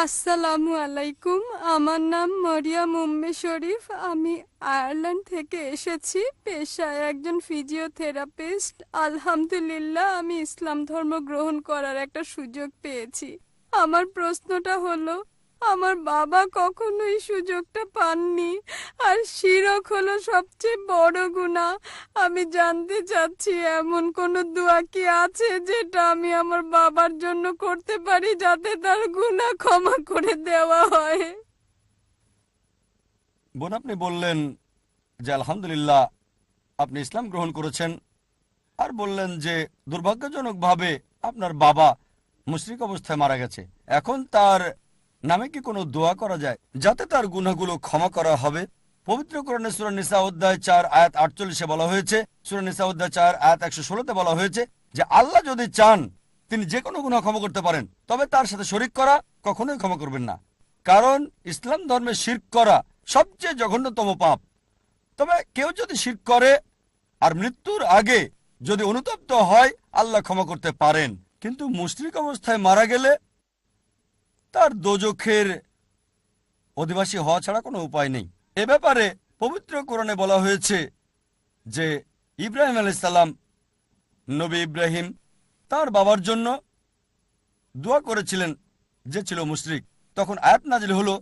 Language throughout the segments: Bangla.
আসসালামু আলাইকুম। আমার নাম মরিয়ম উম্মে শরীফ। আমি আয়ারল্যান্ড থেকে এসেছি, পেশায় একজন ফিজিওথেরাপিস্ট। আলহামদুলিল্লাহ, আমি ইসলাম ধর্ম গ্রহণ করার একটা সুযোগ পেয়েছি। আমার প্রশ্নটা হলো, আমার বাবা কখনোই সুযোগটা পাননি, আর শিরক হলো সবচেয়ে বড় গুনাহ। আমি জানতে চাচ্ছি এমন কোনো দোয়া কি আছে যেটা আমি আমার বাবার জন্য করতে পারি, যাতে তার গুনাহ ক্ষমা করে দেওয়া হয়। বোন, আপনি বললেন যে আলহামদুলিল্লাহ আপনি ইসলাম গ্রহণ করেছেন, আর বললেন যে দুর্ভাগ্যজনকভাবে আপনার বাবা মুশরিক অবস্থায় মারা গেছে। এখন তার নামে কি কোনো দোয়া করা যায় যাতে তার গুনাহগুলো ক্ষমা করা হবে? পবিত্র কোরআনে সূরা নিসা অধ্যায় 4 আয়াত 48 বলা হয়েছে, সূরা নিসা অধ্যায় 4 আয়াত 116 বলা হয়েছে যে আল্লাহ যদি চান তিনি যে কোনো গুনাহ ক্ষমা করতে পারেন, তবে তার সাথে শরিক করা কখনোই ক্ষমা করবেন না। কারণ ইসলাম ধর্মে শিরক করা সবচেয়ে জঘন্যতম পাপ। তবে কেউ যদি শিরক করে আর মৃত্যুর আগে যদি অনুতপ্ত হয়, আল্লাহ ক্ষমা করতে পারেন। কিন্তু মুশরিক অবস্থায় মারা গেলে তার দোজখের অধিবাসী হওয়া ছাড়া কোনো উপায় নেই। এ ব্যাপারে পবিত্র কোরআনে বলা হয়েছে যে ইব্রাহিম আলাইহিস সালাম, নবী ইব্রাহিম তার বাবার জন্য দোয়া করেছিলেন যে ছিল মুশরিক। তখন আয়াত নাজিল হলো,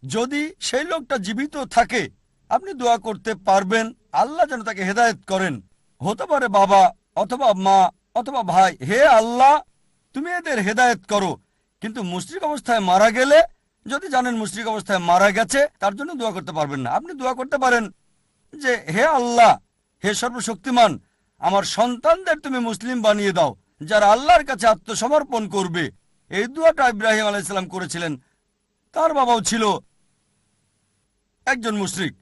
যদি সেই লোকটা জীবিত থাকে আপনি দোয়া করতে পারবেন আল্লাহ যেন তাকে হেদায়েত করেন। হতে পারে বাবা অথবা মা অথবা ভাই, হে আল্লাহ তুমি এদের হেদায়েত করো। কিন্তু মুশরিক অবস্থায় মারা গেলে, যদি জানেন মুশরিক অবস্থায় মারা গেছে, তার জন্য দোয়া করতে পারবেন না। আপনি দোয়া করতে পারেন যে হে আল্লাহ, হে সর্বশক্তিমান, আমার সন্তানদের তুমি মুসলিম বানিয়ে দাও যারা আল্লাহর কাছে আত্মসমর্পণ করবে। এই দোয়াটা ইব্রাহিম আলাইহিস সালাম করেছিলেন। তার বাবাও ছিল একজন মুশরিক।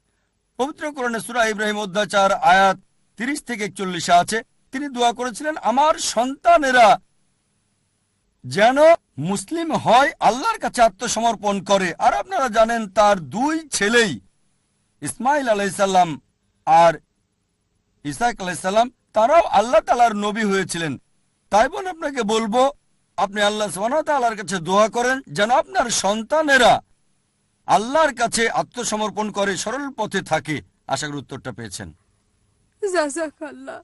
পবিত্র কোরআনে সূরা ইব্রাহিম অধ্যায় 4 আয়াত 30 থেকে 41 আছে, তিনি দোয়া করেছিলেন আমার সন্তানেরা যেন মুসলিম হয়, আল্লাহর কাছে আত্মসমর্পণ করে। আর আপনারা জানেন তার দুই ছেলেই ইসমাইল আলাইহিসসালাম আর ইসাক আলাইহিসসালাম, তারাও আল্লাহ তাআলার নবী হয়েছিলেন। তাই বোন, আপনাকে বলবো আপনি আল্লাহ সুবহানাহু ওয়া তাআলার কাছে দোয়া করেন যেন আপনার সন্তানেরা আল্লাহর কাছে আত্মসমর্পণ করে সরল পথে থাকে। আশা করি উত্তরটা পেয়েছেন। জাযাকাল্লাহ।